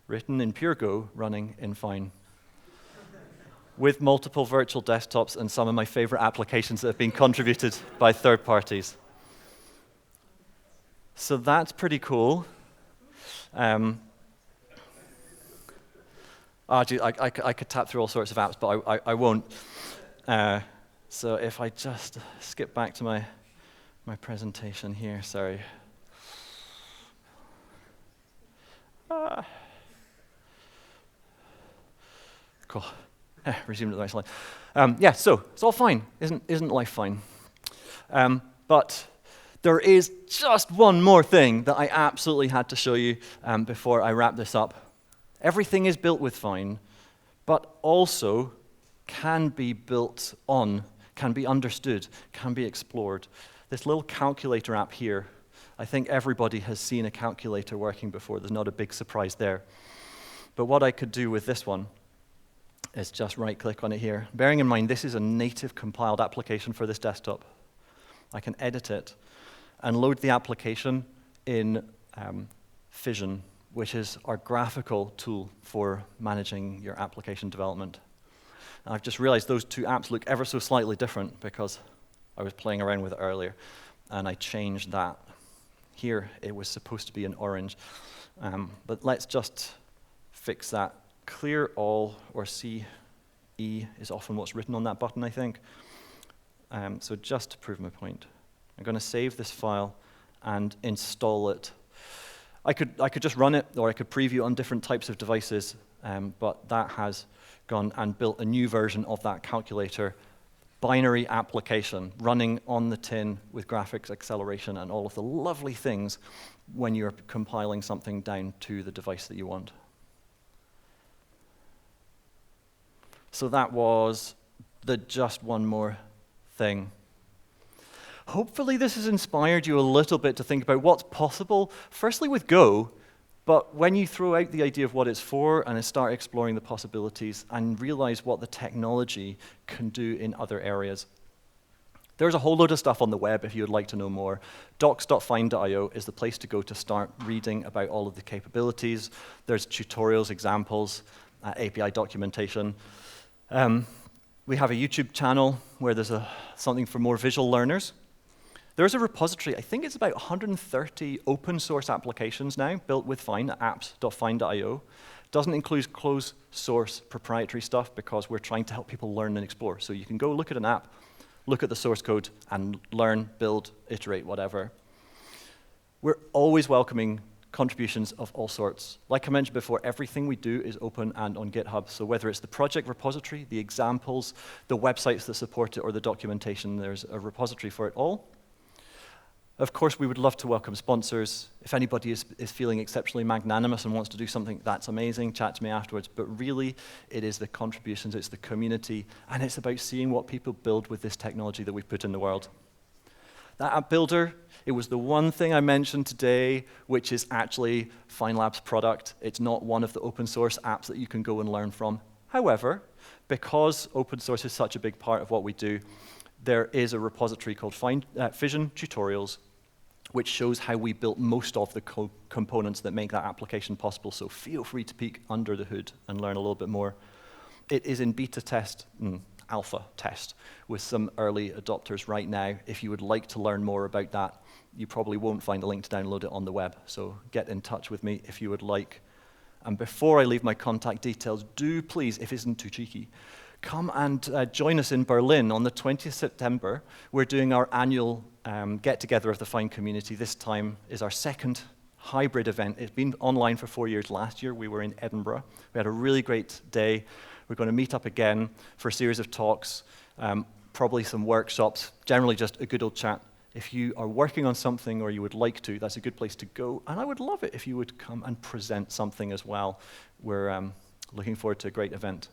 written in pure Go, running in Fyne, with multiple virtual desktops and some of my favorite applications that have been contributed by third parties. So that's pretty cool. I could tap through all sorts of apps, but I won't. So if I just skip back to my presentation here, sorry. Cool. Resume to the next slide. Yeah, so it's all fine. Isn't life fine? But there is just one more thing that I absolutely had to show you before I wrap this up. Everything is built with Fyne, but also can be built on, can be understood, can be explored. This little calculator app here, I think everybody has seen a calculator working before. There's not a big surprise there. But what I could do with this one is just right-click on it here. Bearing in mind, this is a native compiled application for this desktop. I can edit it and load the application in Fission, which is our graphical tool for managing your application development. And I've just realized those two apps look ever so slightly different because I was playing around with it earlier, and I changed that. Here, it was supposed to be in orange. But let's just fix that. Clear all, or CE is often what's written on that button, I think. So just to prove my point, I'm going to save this file and install it. I could just run it, or I could preview on different types of devices, but that has gone and built a new version of that calculator binary application running on the tin with graphics acceleration and all of the lovely things when you're compiling something down to the device that you want. So that was the just one more thing. Hopefully this has inspired you a little bit to think about what's possible, firstly with Go, but when you throw out the idea of what it's for and start exploring the possibilities and realize what the technology can do in other areas. There's a whole load of stuff on the web if you would like to know more. docs.fyne.io is the place to go to start reading about all of the capabilities. There's tutorials, examples, API documentation. We have a YouTube channel where there's something for more visual learners. There's a repository, I think it's about 130 open source applications now built with Fyne at apps.fyne.io. Doesn't include closed source proprietary stuff because we're trying to help people learn and explore. So you can go look at an app, look at the source code, and learn, build, iterate, whatever. We're always welcoming contributions of all sorts. Like I mentioned before, everything we do is open and on GitHub. So whether it's the project repository, the examples, the websites that support it, or the documentation, there's a repository for it all. Of course, we would love to welcome sponsors. If anybody is feeling exceptionally magnanimous and wants to do something, that's amazing. Chat to me afterwards. But really, it is the contributions, it's the community, and it's about seeing what people build with this technology that we've put in the world. That app builder, it was the one thing I mentioned today, which is actually FyneLabs' product. It's not one of the open source apps that you can go and learn from. However, because open source is such a big part of what we do, there is a repository called Fission Tutorials, which shows how we built most of the components that make that application possible. So feel free to peek under the hood and learn a little bit more. It is in beta test, alpha test, with some early adopters right now. If you would like to learn more about that, you probably won't find a link to download it on the web. So get in touch with me if you would like. And before I leave my contact details, do please, if it isn't too cheeky, come and join us in Berlin on the 20th September. We're doing our annual get-together of the Fyne community. This time is our second hybrid event. It's been online for 4 years. Last year, we were in Edinburgh. We had a really great day. We're going to meet up again for a series of talks, probably some workshops, generally just a good old chat. If you are working on something or you would like to, that's a good place to go. And I would love it if you would come and present something as well. We're looking forward to a great event.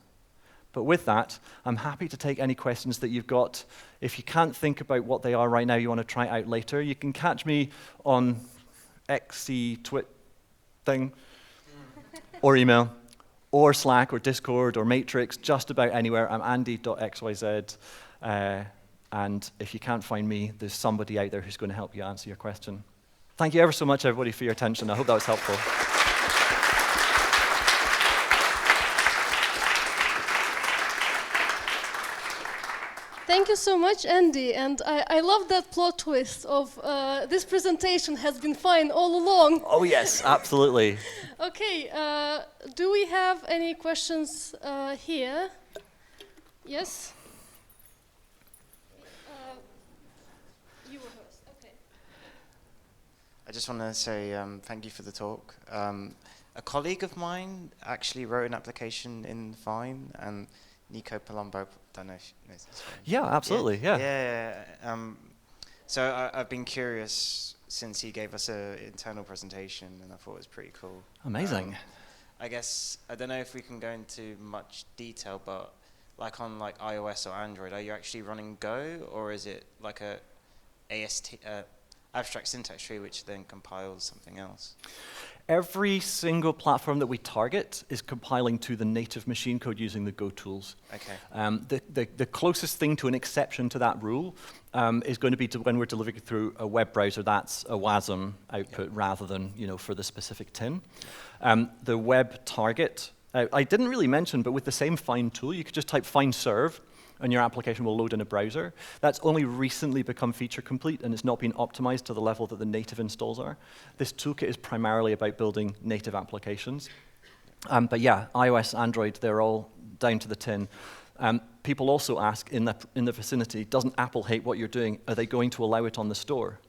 But with that, I'm happy to take any questions that you've got. If you can't think about what they are right now, you want to try it out later, you can catch me on XC Twit thing, or email, or Slack, or Discord, or Matrix, just about anywhere. I'm andy.xyz. And if you can't find me, there's somebody out there who's going to help you answer your question. Thank you ever so much, everybody, for your attention. I hope that was helpful. Thank you so much, Andy. And I love that plot twist of this presentation has been Fyne all along. Oh, yes, absolutely. Okay, do we have any questions here? Yes? You were first, okay. I just want to say thank you for the talk. A colleague of mine actually wrote an application in Fyne, and Nico Palumbo, don't know if you know this one. Yeah, absolutely, yeah. So I've been curious since he gave us an internal presentation, and I thought it was pretty cool. Amazing. I guess, I don't know if we can go into much detail, but like on like iOS or Android, are you actually running Go, or is it like a abstract syntax tree which then compiles something else? Every single platform that we target is compiling to the native machine code using the Go tools. Okay. The closest thing to an exception to that rule is going to be when we're delivering through a web browser. That's a WASM output rather than for the specific tin. The web target, I didn't really mention, but with the same Fyne tool, you could just type Fyne serve, and your application will load in a browser. That's only recently become feature complete, and it's not been optimized to the level that the native installs are. This toolkit is primarily about building native applications. But yeah, iOS, Android, they're all down to the tin. People also ask in the vicinity, doesn't Apple hate what you're doing? Are they going to allow it on the store?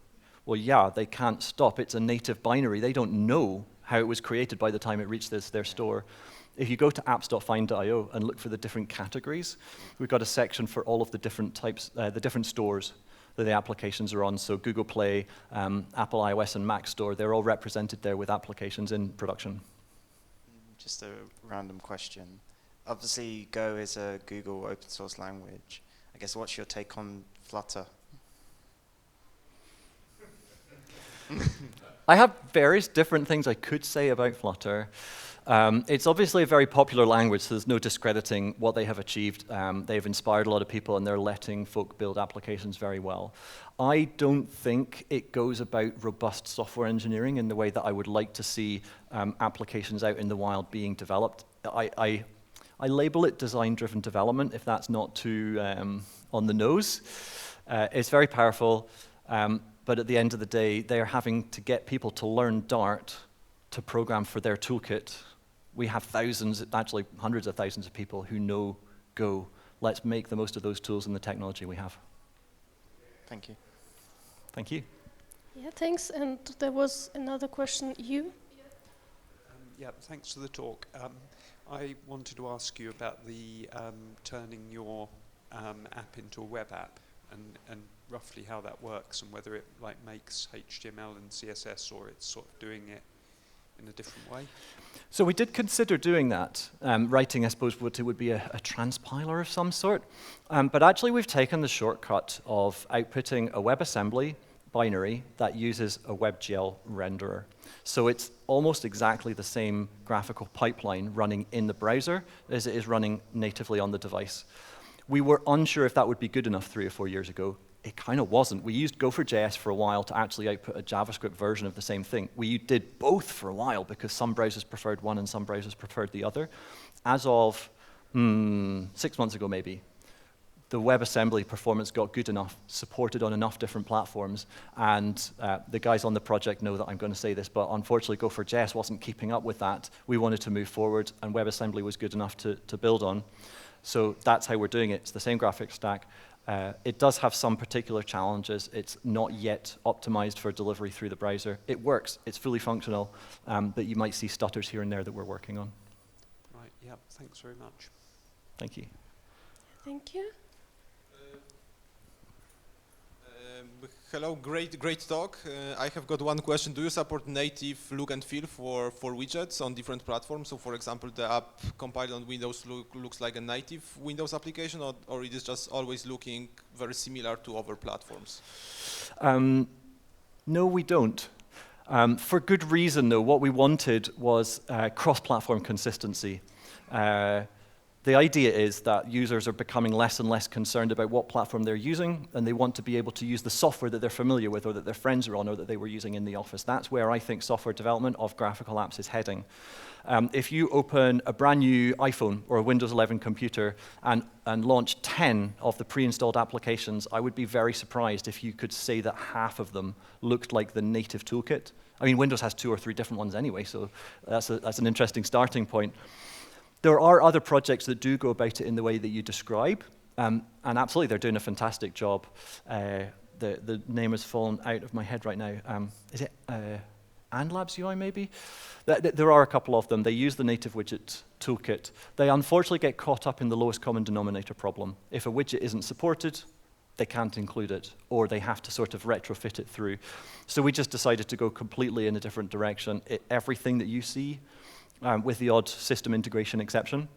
Well, yeah, they can't stop. It's a native binary. They don't know how it was created by the time it reached their store. If you go to apps.fyne.io and look for the different categories, we've got a section for all of the different types, the different stores that the applications are on. So Google Play, Apple iOS, and Mac Store, they're all represented there with applications in production. Just a random question. Obviously, Go is a Google open source language. I guess what's your take on Flutter? I have various different things I could say about Flutter. It's obviously a very popular language, so there's no discrediting what they have achieved. They've inspired a lot of people, and they're letting folk build applications very well. I don't think it goes about robust software engineering in the way that I would like to see applications out in the wild being developed. I label it design-driven development, if that's not too on the nose. It's very powerful, but at the end of the day, they are having to get people to learn Dart to program for their toolkit. We have thousands, actually hundreds of thousands of people who know Go. Let's make the most of those tools and the technology we have. Thank you. Thank you. Yeah, thanks. And there was another question. You? Yeah, thanks for the talk. I wanted to ask you about the turning your app into a web app, and roughly how that works, and whether it like makes HTML and CSS, or it's sort of doing it in a different way. So we did consider doing that, writing, I suppose, what it would be a transpiler of some sort. But actually, we've taken the shortcut of outputting a WebAssembly binary that uses a WebGL renderer. So it's almost exactly the same graphical pipeline running in the browser as it is running natively on the device. We were unsure if that would be good enough 3 or 4 years ago. It kind of wasn't. We used Gopher.js for a while to actually output a JavaScript version of the same thing. We did both for a while because some browsers preferred one and some browsers preferred the other. As of 6 months ago, maybe, the WebAssembly performance got good enough, supported on enough different platforms, and the guys on the project know that I'm going to say this, but unfortunately Gopher.js wasn't keeping up with that. We wanted to move forward, and WebAssembly was good enough to build on. So that's how we're doing it. It's the same graphics stack. It does have some particular challenges. It's not yet optimized for delivery through the browser. It works. It's fully functional, but you might see stutters here and there that we're working on. Right, yeah, thanks very much. Thank you. Thank you. Hello, great talk. I have got one question. Do you support native look and feel for widgets on different platforms? So for example, the app compiled on Windows looks like a native Windows application, or it is just always looking very similar to other platforms? No, we don't. For good reason, though. What we wanted was cross-platform consistency. The idea is that users are becoming less and less concerned about what platform they're using, and they want to be able to use the software that they're familiar with, or that their friends are on, or that they were using in the office. That's where I think software development of graphical apps is heading. If you open a brand new iPhone or a Windows 11 computer and launch 10 of the pre-installed applications, I would be very surprised if you could say that half of them looked like the native toolkit. I mean, Windows has 2 or 3 different ones anyway, so that's an interesting starting point. There are other projects that do go about it in the way that you describe, and absolutely they're doing a fantastic job. The name has fallen out of my head right now. Is it FyneLabs UI maybe? There are a couple of them. They use the native widget toolkit. They unfortunately get caught up in the lowest common denominator problem. If a widget isn't supported, they can't include it, or they have to sort of retrofit it through. So we just decided to go completely in a different direction. Everything that you see, with the odd system integration exception,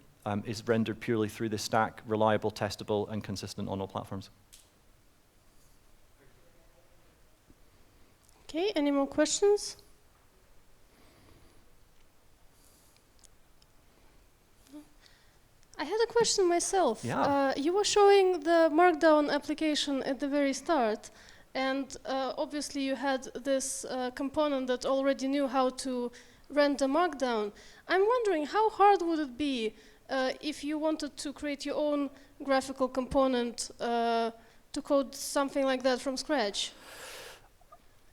is rendered purely through this stack, reliable, testable, and consistent on all platforms. Okay, any more questions? I had a question myself. Yeah. You were showing the Markdown application at the very start, and obviously you had this component that already knew how to render Markdown. I'm wondering, how hard would it be if you wanted to create your own graphical component to code something like that from scratch?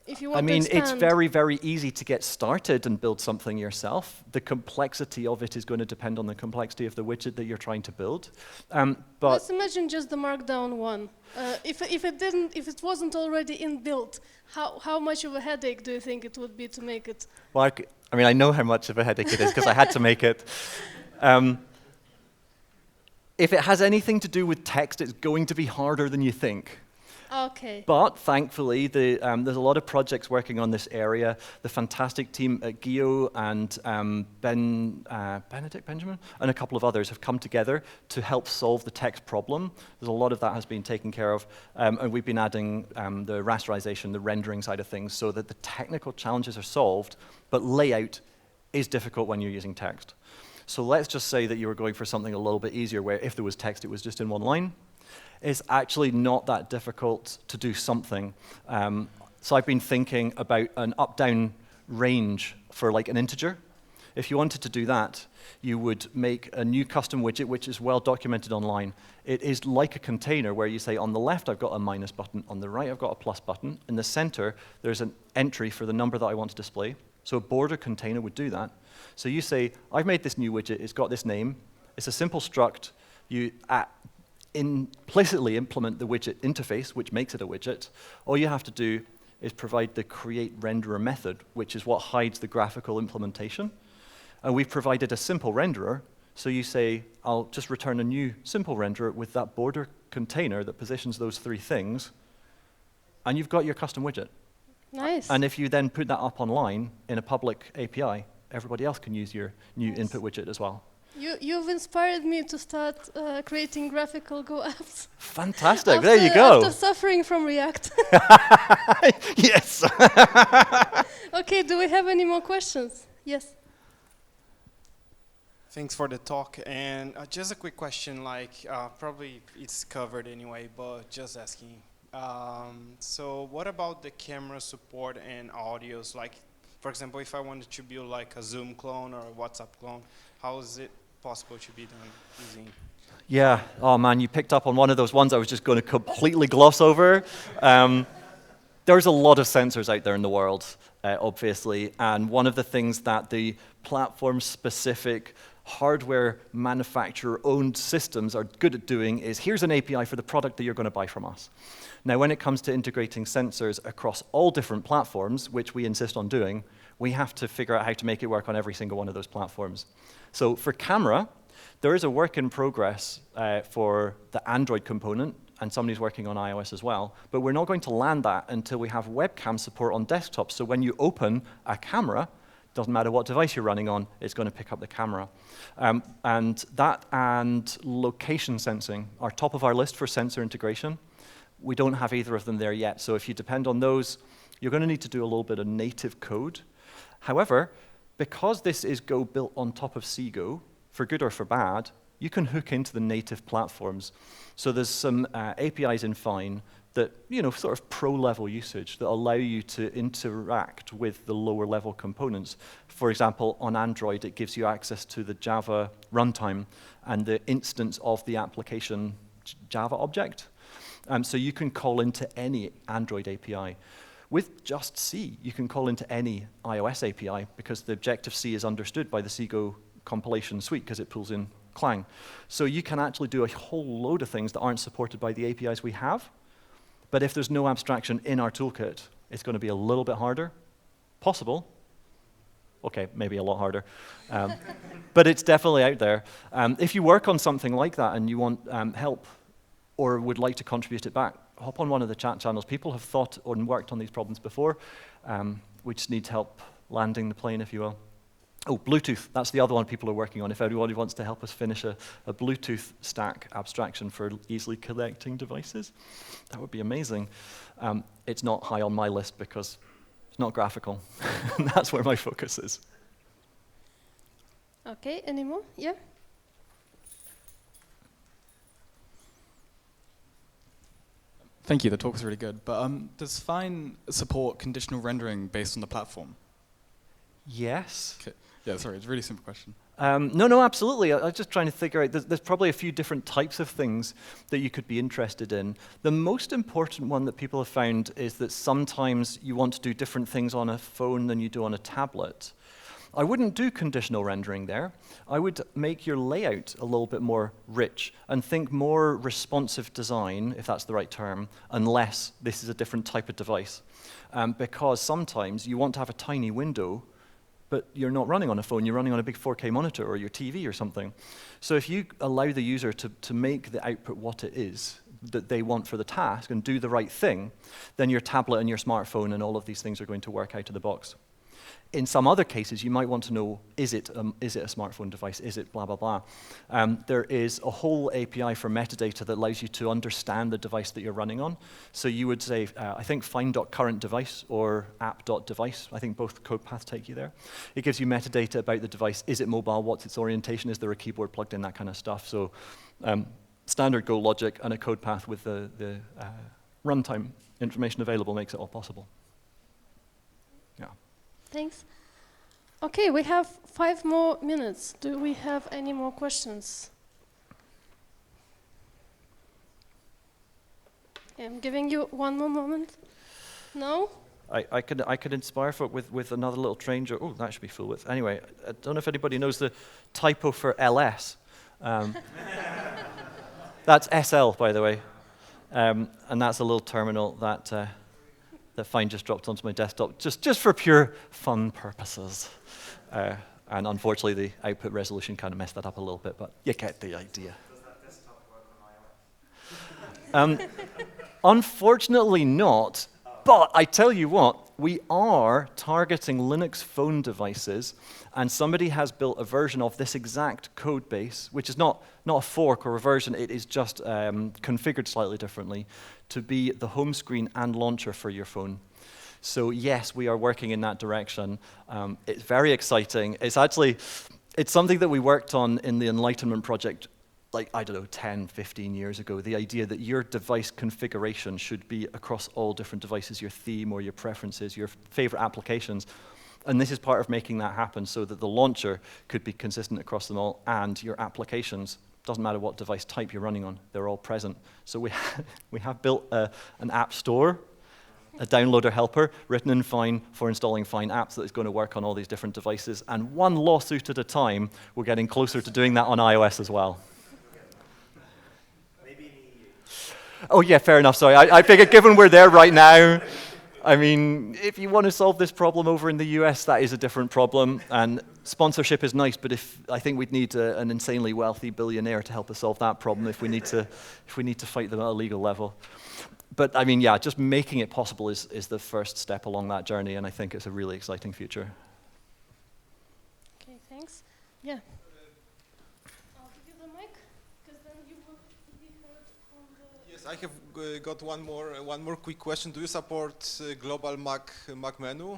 If you want I mean, to it's very, very easy to get started and build something yourself. The complexity of it is going to depend on the complexity of the widget that you're trying to build. But let's imagine just the Markdown one. If it wasn't already inbuilt, how much of a headache do you think it would be to make it? well, I mean, I know how much of a headache it is because I had to make it. If it has anything to do with text, it's going to be harder than you think. Okay. But thankfully, there's a lot of projects working on this area. The fantastic team at Gio and Benedict Benjamin and a couple of others have come together to help solve the text problem. There's a lot of that has been taken care of, and we've been adding the rasterization, the rendering side of things, so that the technical challenges are solved, but layout is difficult when you're using text. So let's just say that you were going for something a little bit easier, where if there was text, it was just in one line. It's actually not that difficult to do something. So I've been thinking about an up-down range for like an integer. If you wanted to do that, you would make a new custom widget, which is well documented online. It is like a container where you say, on the left, I've got a minus button. On the right, I've got a plus button. In the center, there's an entry for the number that I want to display. So a border container would do that. So you say, I've made this new widget. It's got this name. It's a simple struct. You implicitly implement the widget interface, which makes it a widget. All you have to do is provide the create renderer method, which is what hides the graphical implementation. And we've provided a simple renderer. So you say, I'll just return a new simple renderer with that border container that positions those three things, and you've got your custom widget. Nice. And if you then put that up online in a public API, everybody else can use your new input widget as well. You've inspired me to start creating graphical Go apps. Fantastic, there you go. After suffering from React. Yes. Okay, do we have any more questions? Yes. Thanks for the talk. And just a quick question, like probably it's covered anyway, but just asking. So what about the camera support and audios? Like, for example, if I wanted to build like a Zoom clone or a WhatsApp clone, how is it possible to be done using? Yeah, oh man, you picked up on one of those ones I was just going to completely gloss over. There's a lot of sensors out there in the world, obviously, and one of the things that the platform-specific hardware manufacturer-owned systems are good at doing is, here's an API for the product that you're going to buy from us. Now, when it comes to integrating sensors across all different platforms, which we insist on doing, we have to figure out how to make it work on every single one of those platforms. So for camera, there is a work in progress for the Android component, and somebody's working on iOS as well, but we're not going to land that until we have webcam support on desktop. So when you open a camera, doesn't matter what device you're running on, it's going to pick up the camera. And that and location sensing are top of our list for sensor integration. We don't have either of them there yet, so if you depend on those, you're going to need to do a little bit of native code. However, because this is Go built on top of CGo, for good or for bad, you can hook into the native platforms. So there's some APIs in Fyne that, sort of pro-level usage that allow you to interact with the lower-level components. For example, on Android, it gives you access to the Java runtime and the instance of the application Java object. So you can call into any Android API. With just C, you can call into any iOS API because the Objective-C is understood by the CGo compilation suite because it pulls in Clang. So you can actually do a whole load of things that aren't supported by the APIs we have. But if there's no abstraction in our toolkit, it's going to be a little bit harder. Possible. Okay, maybe a lot harder. But it's definitely out there. If you work on something like that and you want help or would like to contribute it back, hop on one of the chat channels. People have thought and worked on these problems before. We just need help landing the plane, if you will. Oh, Bluetooth, that's the other one people are working on. If anybody wants to help us finish a Bluetooth stack abstraction for easily connecting devices, that would be amazing. It's not high on my list because it's not graphical. That's where my focus is. Okay, any more? Yeah? Thank you, the talk was really good. But does Fyne support conditional rendering based on the platform? Yes. Okay. Yeah, sorry, it's a really simple question. No, absolutely. I was just trying to figure out, there's probably a few different types of things that you could be interested in. The most important one that people have found is that sometimes you want to do different things on a phone than you do on a tablet. I wouldn't do conditional rendering there. I would make your layout a little bit more rich and think more responsive design, if that's the right term, unless this is a different type of device. Because sometimes you want to have a tiny window, but you're not running on a phone, you're running on a big 4K monitor or your TV or something. So if you allow the user to make the output what it is that they want for the task and do the right thing, then your tablet and your smartphone and all of these things are going to work out of the box. In some other cases, you might want to know, is it a smartphone device? Is it blah, blah, blah? There is a whole API for metadata that allows you to understand the device that you're running on. So you would say, I think Fyne.currentDevice or app.device. I think both code paths take you there. It gives you metadata about the device. Is it mobile? What's its orientation? Is there a keyboard plugged in? That kind of stuff. So standard Go logic and a code path with the runtime information available makes it all possible. Yeah. Thanks. Okay, we have 5 more minutes. Do we have any more questions? I'm giving you 1 more moment. No? I could inspire folk with another little train joke. Oh, that should be full width. Anyway, I don't know if anybody knows the typo for LS. That's SL, by the way. And that's a little terminal that Fyne just dropped onto my desktop, just for pure fun purposes. And unfortunately, the output resolution kind of messed that up a little bit, but you get the idea. Does that desktop work on iOS? Unfortunately not, but I tell you what, we are targeting Linux phone devices, and somebody has built a version of this exact code base, which is not a fork or a version, it is just configured slightly differently, to be the home screen and launcher for your phone. So yes, we are working in that direction. It's very exciting. It's something that we worked on in the Enlightenment project, like, I don't know, 10, 15 years ago, the idea that your device configuration should be across all different devices, your theme or your preferences, your favorite applications. And this is part of making that happen so that the launcher could be consistent across them all, and your applications, doesn't matter what device type you're running on, they're all present. So we have built an app store, a downloader helper written in Fyne for installing Fyne apps that is going to work on all these different devices. And one lawsuit at a time, we're getting closer to doing that on iOS as well. Oh yeah, fair enough, sorry. I figured given we're there right now, I mean, if you want to solve this problem over in the US, that is a different problem. And sponsorship is nice, but I think we'd need an insanely wealthy billionaire to help us solve that problem if we need to fight them at a legal level. But I mean, yeah, just making it possible is the first step along that journey, and I think it's a really exciting future. Okay, thanks. Yeah. I'll give you the mic, because then you will be heard on the... Yes, I have got one more quick question. Do you support global Mac menu?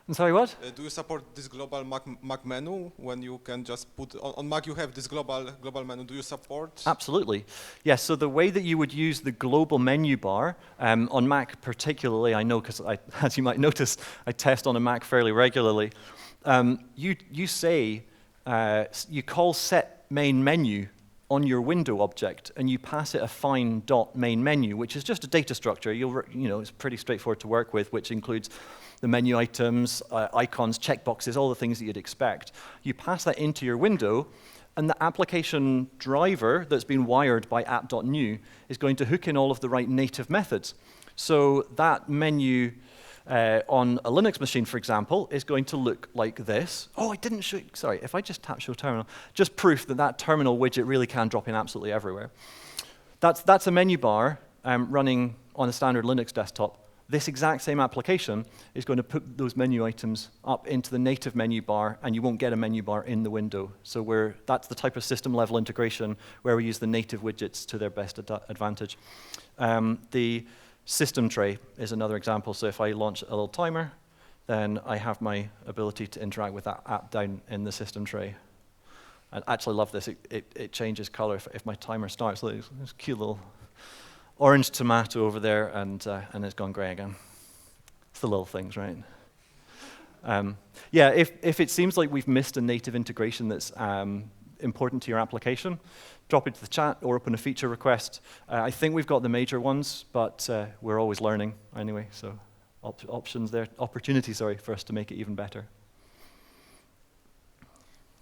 I'm sorry, what? Do you support this global Mac menu when you can just put on Mac? You have this global menu. Do you support? Absolutely. Yes. So the way that you would use the global menu bar on Mac, particularly, I know because as you might notice, I test on a Mac fairly regularly. You say you call set main menu on your window object, and you pass it a Fyne.main menu, which is just a data structure. It's pretty straightforward to work with, which includes the menu items, icons, checkboxes, all the things that you'd expect. You pass that into your window, and the application driver that's been wired by app.new is going to hook in all of the right native methods. So that menu on a Linux machine, for example, is going to look like this. Oh, I didn't show you, sorry, if I just tap show terminal, just proof that terminal widget really can drop in absolutely everywhere. That's a menu bar running on a standard Linux desktop. This exact same application is going to put those menu items up into the native menu bar, and you won't get a menu bar in the window. So that's the type of system-level integration where we use the native widgets to their best advantage. The system tray is another example. So if I launch a little timer, then I have my ability to interact with that app down in the system tray. I actually love this. It changes color if my timer starts. Look, this cute little orange tomato over there, and it's gone gray again. It's the little things, right? Yeah, if it seems like we've missed a native integration that's important to your application, drop it to the chat or open a feature request. I think we've got the major ones, but we're always learning anyway, so opportunities for us to make it even better.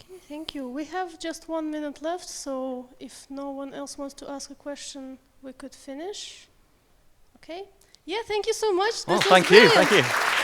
Okay, thank you. We have just 1 minute left, so if no one else wants to ask a question, we could finish. Okay? Yeah, thank you so much. Oh, This was thank you, brilliant. thank you.